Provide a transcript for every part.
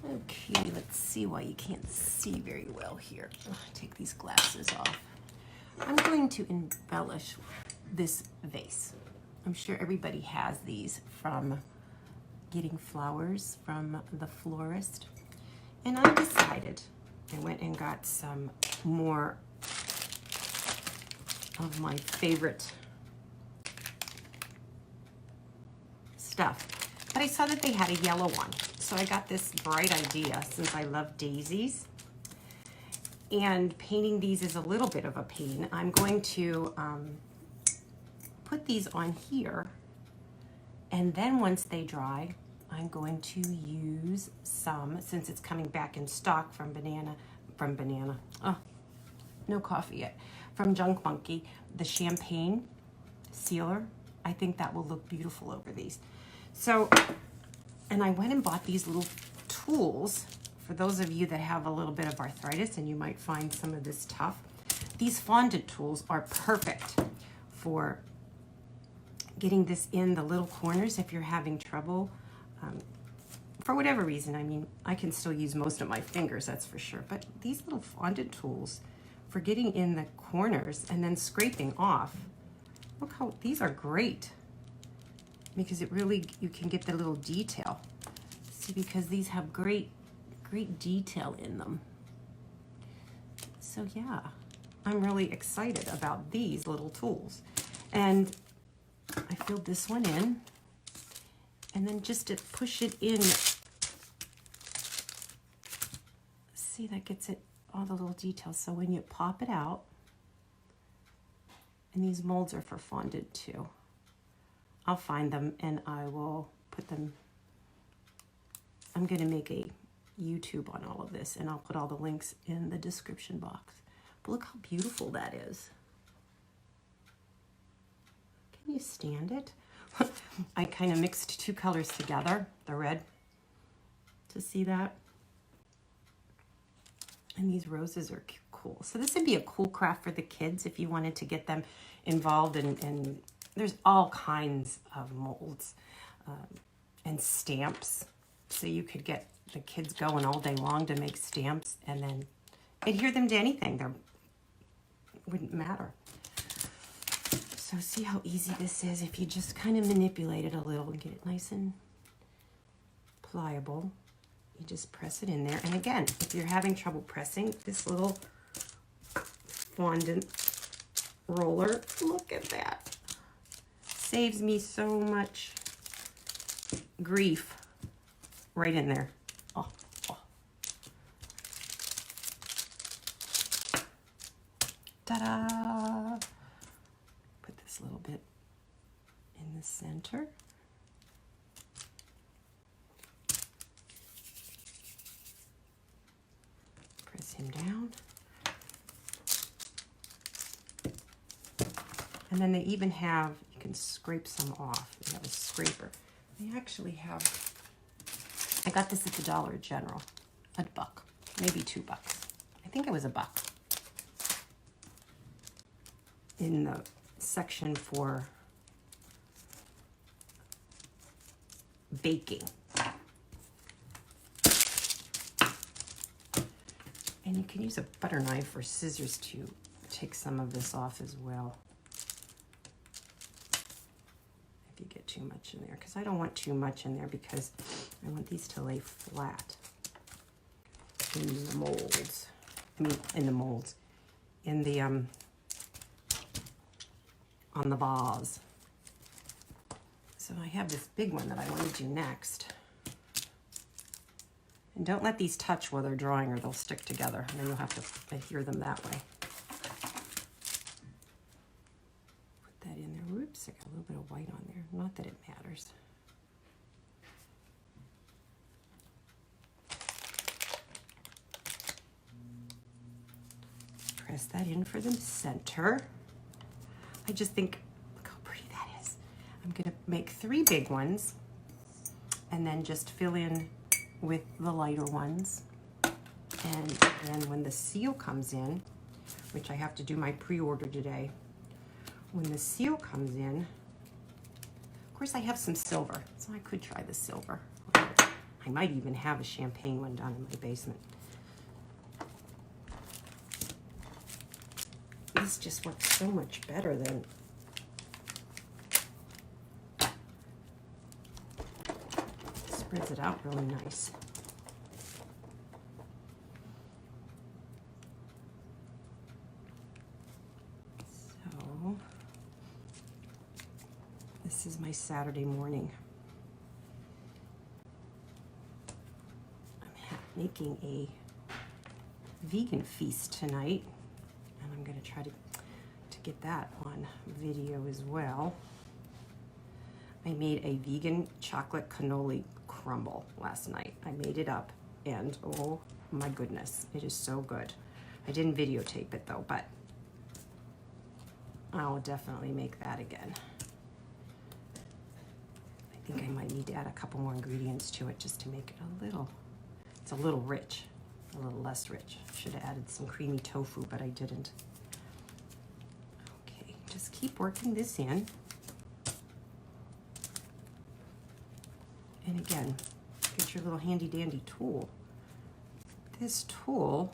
Okay, let's see why you can't see very well here. Take these glasses off. I'm going to embellish this vase. I'm sure everybody has these from getting flowers from the florist. And I decided, I went and got some more of my favorite stuff. But I saw that they had a yellow one. So I got this bright idea since I love daisies. And painting these is a little bit of a pain. I'm going to put these on here. And then once they dry, I'm going to use some, since it's coming back in stock from oh, no coffee yet, from Junk Monkey, the champagne sealer. I think that will look beautiful over these. So, and I went and bought these little tools for those of you that have a little bit of arthritis and you might find some of this tough. These fondant tools are perfect for getting this in the little corners if you're having trouble. For whatever reason, I mean, I can still use most of my fingers, that's for sure. But these little fondant tools for getting in the corners and then scraping off, look how, these are great. Because it really, you can get the little detail. See, because these have great detail in them. So yeah, I'm really excited about these little tools. And I filled this one in, and then just to push it in, see, that gets it, all the little details. So when you pop it out, and these molds are for fondant too. I'll find them and I will put them, I'm going to make a YouTube on all of this and I'll put all the links in the description box. But look how beautiful that is. Can you stand it? I kind of mixed two colors together, the red, to see that. And these roses are cool. So this would be a cool craft for the kids if you wanted to get them involved in there's all kinds of molds and stamps. So you could get the kids going all day long to make stamps and then adhere them to anything. They wouldn't matter. So see how easy this is if you just kind of manipulate it a little and get it nice and pliable. You just press it in there. And again, if you're having trouble pressing, this little fondant roller, look at that. Saves me so much grief right in there. Oh, oh. Ta-da! Put this little bit in the center. Press him down. And then they even have, you can scrape some off. They have a scraper. They actually have, I got this at the Dollar General, $1, maybe $2. I think it was $1. In the section for baking. And you can use a butter knife or scissors to take some of this off as well. If you get too much in there, because I don't want too much in there because I want these to lay flat in the molds. I mean, in the molds. In the, on the vase. So I have this big one that I want to do next. And don't let these touch while they're drying or they'll stick together. And then you'll have to adhere them that way. Put that in there. Whoops, I got a little bit of white on there. Not that it matters. Press that in for the center. I just think, look how pretty that is. I'm gonna make 3 big ones and then just fill in with the lighter ones. And then when the seal comes in, which I have to do my pre-order today, when the seal comes in, of course I have some silver, so I could try the silver. I I might even have a champagne one down in my basement. This just works so much better than spreads it out really nice. So this is my Saturday morning. I'm making a vegan feast tonight, and I'm going to try to get that on video as well. I made a vegan chocolate cannoli crumble last night. I made it up, and oh my goodness, it is so good. I didn't videotape it though, but I'll definitely make that again. I think I might need to add a couple more ingredients to it just to make it a little, it's a little rich, a little less rich. Should have added some creamy tofu, but I didn't. Okay, just keep working this in. And again, get your little handy dandy tool. This tool,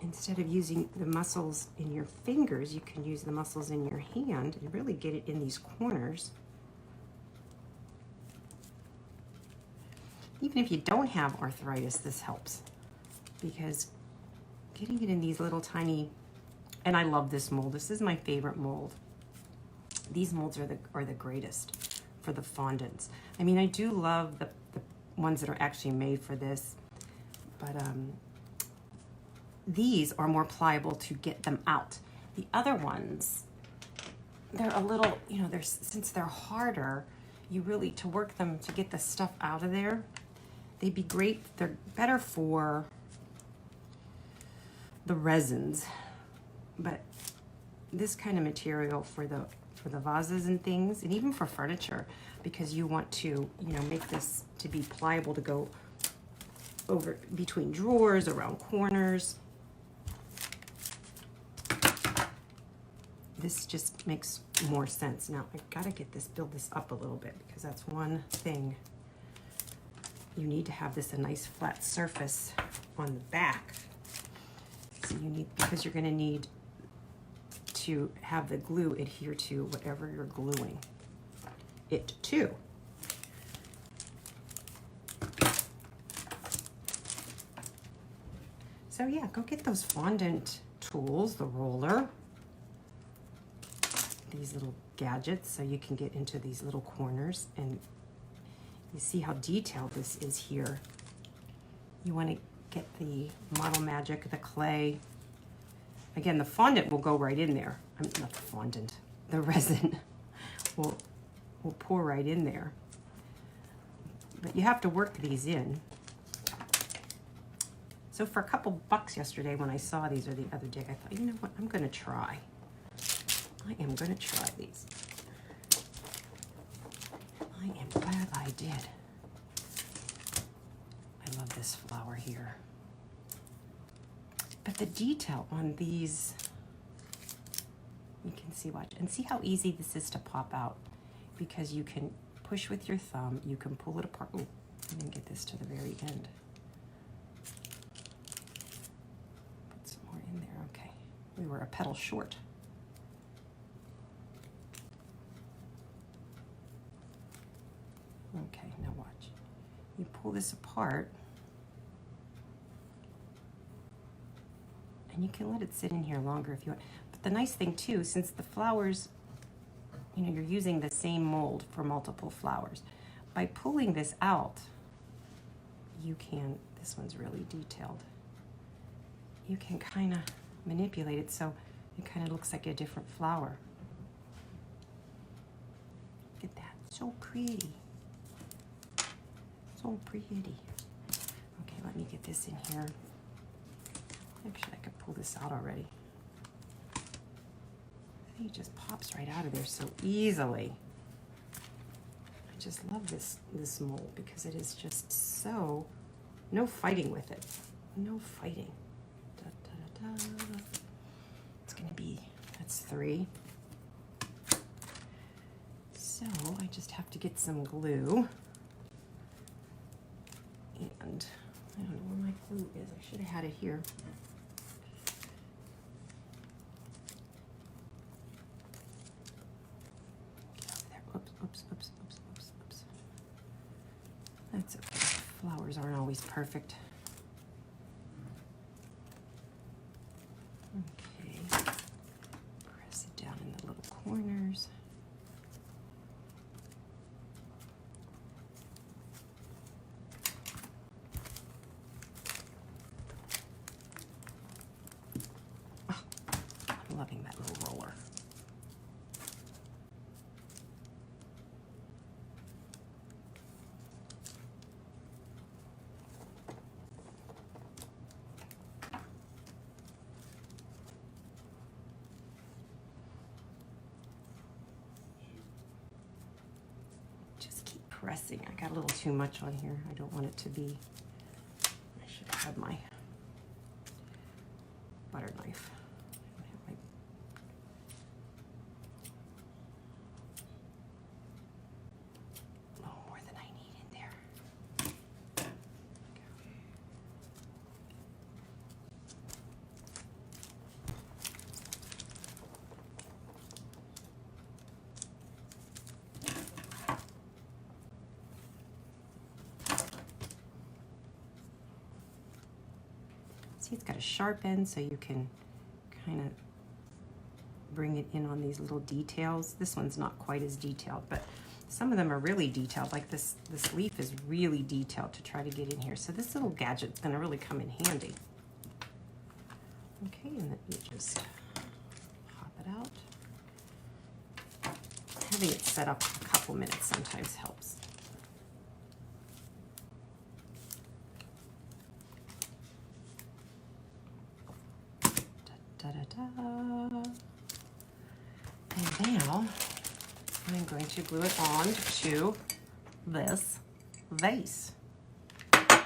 instead of using the muscles in your fingers, you can use the muscles in your hand and really get it in these corners. Even if you don't have arthritis, this helps, because getting it in these little tiny, and I love this mold. This is my favorite mold. These molds are the greatest for the fondants. I mean, I do love the ones that are actually made for this, but these are more pliable to get them out. The other ones, they're a little, you know, since they're harder, you really, to work them, to get the stuff out of there, they'd be great. They're better for the resins, but this kind of material for the vases and things, and even for furniture, because you want to, you know, make this to be pliable to go over between drawers, around corners. This just makes more sense. Now I gotta build this up a little bit, because that's one thing. You need to have this a nice flat surface on the back. So you need, because you're gonna need to have the glue adhere to whatever you're gluing it to. So yeah, go get those fondant tools, the roller, these little gadgets, so you can get into these little corners, and you see how detailed this is here. You want to get the Model Magic, the clay. Again, the fondant will go right in there. Not the fondant, the resin will pour right in there. But you have to work these in. So for a couple bucks yesterday when I saw these, or the other day, I thought, you know what, I'm gonna try. I am gonna try these. I am glad I did. I love this flower here. But the detail on these, you can see, watch, and see how easy this is to pop out, because you can push with your thumb, you can pull it apart. Ooh, I didn't get this to the very end. Put some more in there, okay. We were a petal short. Okay, now watch. You pull this apart, and you can let it sit in here longer if you want. But the nice thing too, since the flowers, you know, you're using the same mold for multiple flowers, by pulling this out, you can, this one's really detailed, you can kind of manipulate it so it kind of looks like a different flower. Look at that, so pretty. So pretty. Okay, let me get this in here. Actually, I could pull this out already. I think it just pops right out of there so easily. I just love this mold, because it is just so, no fighting with it. No fighting. Da, da, da, da. It's gonna be, that's 3. So I just have to get some glue. And I don't know where my glue is. I should have had it here. Oops. That's okay. Flowers aren't always perfect. Okay. Press it down in the little corners. Oh, I'm loving that little roller. Pressing. I got a little too much on here. I don't want it to be, I should have had my butter knife. I don't have my, oh, more than I need in there. See, it's got a sharp end, so you can kind of bring it in on these little details. This one's not quite as detailed, but some of them are really detailed. Like this leaf is really detailed to try to get in here. So this little gadget's going to really come in handy. Okay, and then you just pop it out. Having it set up a couple minutes sometimes helps. And now I'm going to glue it on to this vase. I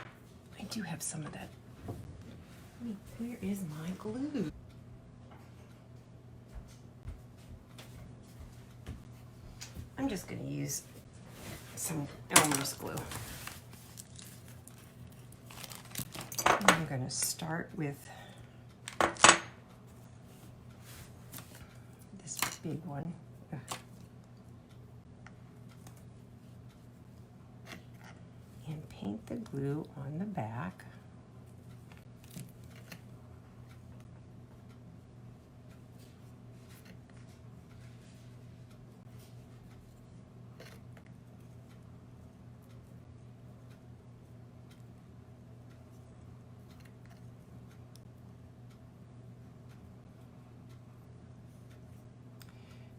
do have some of that. Where is my glue? I'm just going to use some Elmer's glue. And I'm going to start with this big one. And paint the glue on the back.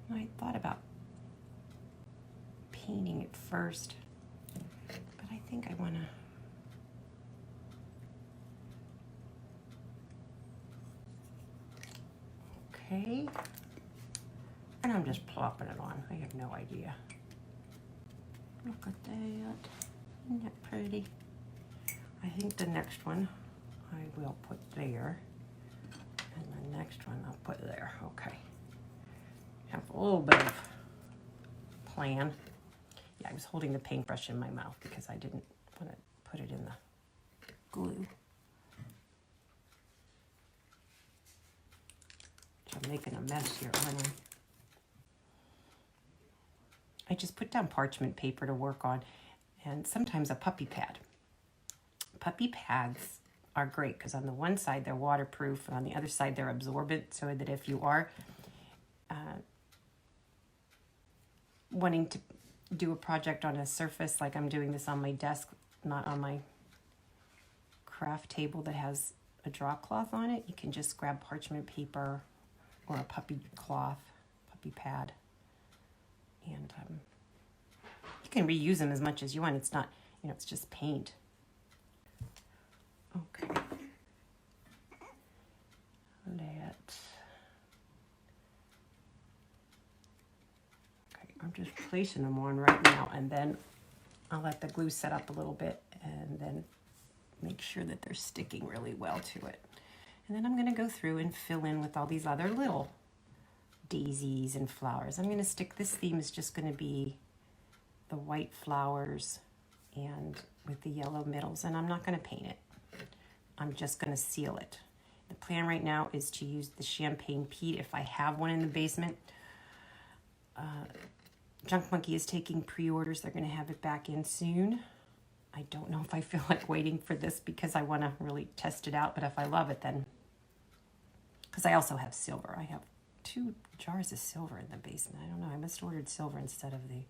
I thought about painting it first, but I think I want to okay, and I'm just plopping it on. I have no idea. Look at that. Isn't that pretty? I think the next one I will put there, and the next one I'll put there. Okay. Have a little bit of plan. Yeah, I was holding the paintbrush in my mouth because I didn't want to put it in the glue. So I'm making a mess here, aren't I? I just put down parchment paper to work on, and sometimes a puppy pad. Puppy pads are great because on the one side they're waterproof, and on the other side they're absorbent, so that if you are wanting to do a project on a surface, like I'm doing this on my desk, not on my craft table that has a drop cloth on it, you can just grab parchment paper or a puppy cloth, puppy pad, and you can reuse them as much as you want. It's not, you know, it's just paint. Okay. I'm just placing them on right now, and then I'll let the glue set up a little bit and then make sure that they're sticking really well to it. And then I'm going to go through and fill in with all these other little daisies and flowers. I'm going to stick, this theme is just going to be the white flowers and with the yellow middles, and I'm not going to paint it. I'm just going to seal it. The plan right now is to use the champagne peat if I have one in the basement. Junk Monkey is taking pre-orders. They're going to have it back in soon. I don't know if I feel like waiting for this because I want to really test it out, but if I love it, then... Because I also have silver. I have 2 jars of silver in the basement. I don't know. I must have ordered silver instead of the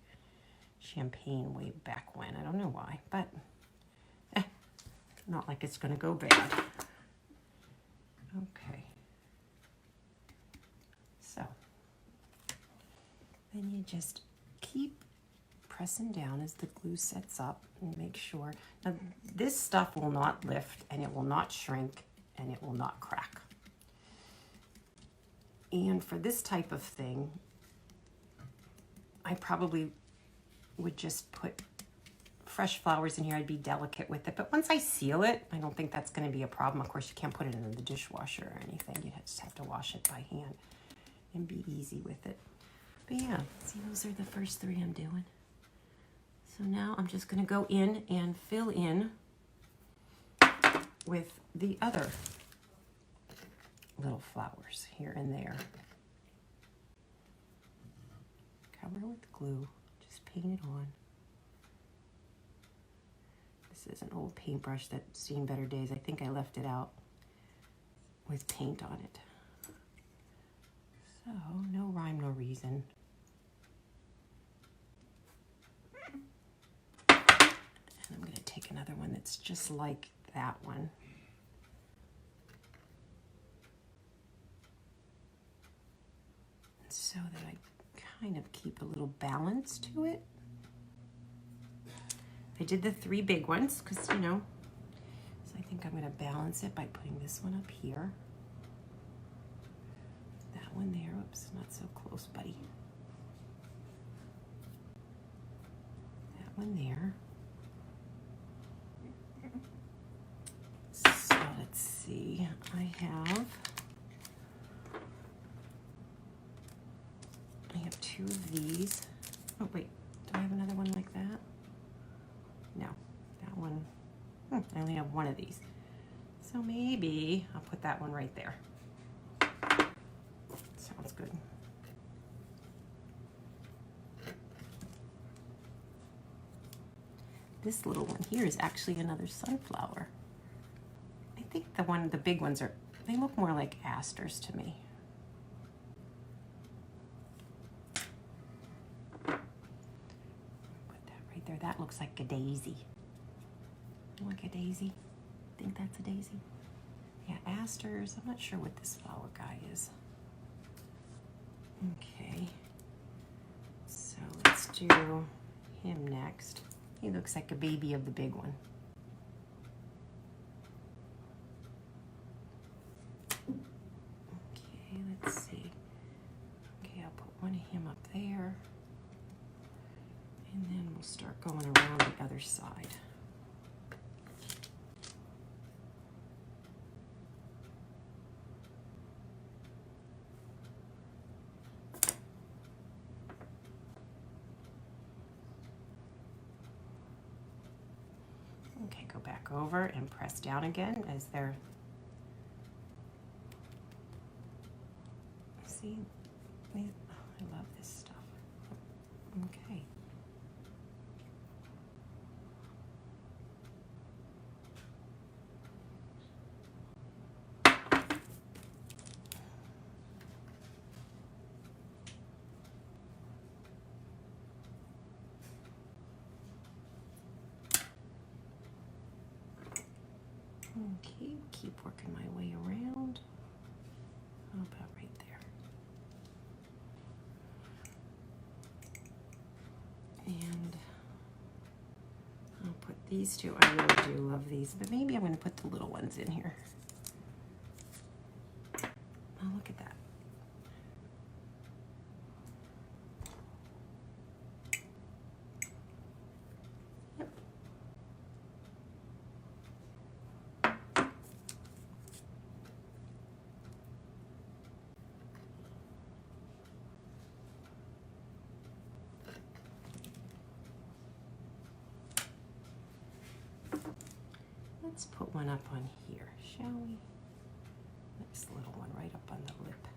champagne way back when. I don't know why, but not like it's going to go bad. Okay. So then you just keep pressing down as the glue sets up and make sure. Now this stuff will not lift and it will not shrink and it will not crack. And for this type of thing, I probably would just put fresh flowers in here. I'd be delicate with it. But once I seal it, I don't think that's going to be a problem. Of course, you can't put it in the dishwasher or anything. You just have to wash it by hand and be easy with it. But yeah, see, those are the first 3 I'm doing. So now I'm just going to go in and fill in with the other little flowers here and there. Cover with glue, just paint it on. This is an old paintbrush that's seen better days. I think I left it out with paint on it. So, no rhyme, no reason. And I'm going to take another one that's just like that one. So that I kind of keep a little balance to it. I did the 3 big ones because, you know, so I think I'm going to balance it by putting this one up here. That one there. Oops, not so close, buddy. That one there. So let's see. I have 2 of these. Oh wait, do I have another one like that? No, that one, I only have 1 of these. So maybe I'll put that one right there. Sounds good. This little one here is actually another sunflower. I think the big ones they look more like asters to me. There, that looks like a daisy. Like a daisy? Think that's a daisy? Yeah, asters. I'm not sure what this flower guy is. Okay. So let's do him next. He looks like a baby of the big one. Okay, let's see. Okay, I'll put one of him up there. And then we'll start going around the other side. Okay, go back over and press down again as they're... See? I love this stuff. Okay. Okay, keep working my way around. How about right there? And I'll put these 2. I really do love these, but maybe I'm going to put the little ones in here. Oh, look at that. Let's put one up on here, shall we? Nice little one right up on the lip.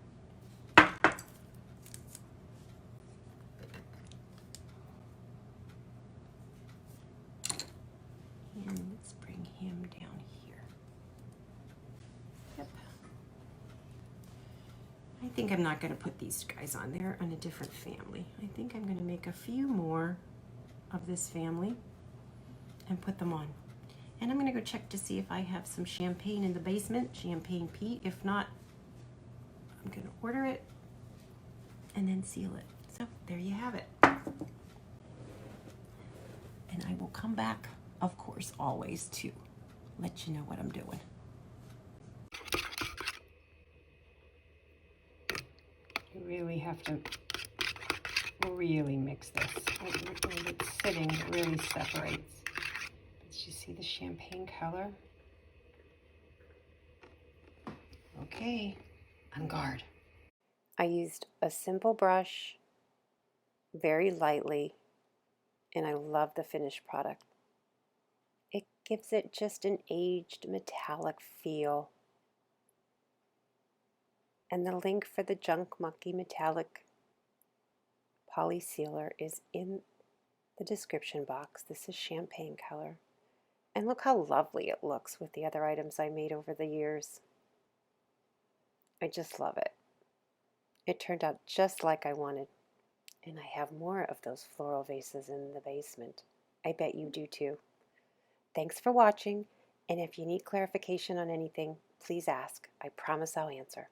And let's bring him down here. Yep. I think I'm not going to put these guys on there on a different family. I think I'm going to make a few more of this family and put them on. And I'm going to go check to see if I have some champagne in the basement, champagne peat. If not, I'm going to order it and then seal it. So there you have it. And I will come back, of course, always to let you know what I'm doing. You really have to really mix this. When it's sitting, it really separates. Did you see the champagne color? Okay, on guard. I used a simple brush, very lightly, and I love the finished product. It gives it just an aged metallic feel. And the link for the Junk Monkey metallic poly sealer is in the description box. This is champagne color. And look how lovely it looks with the other items I made over the years. I just love it. It turned out just like I wanted. And I have more of those floral vases in the basement. I bet you do too. Thanks for watching, and if you need clarification on anything, please ask. I promise I'll answer.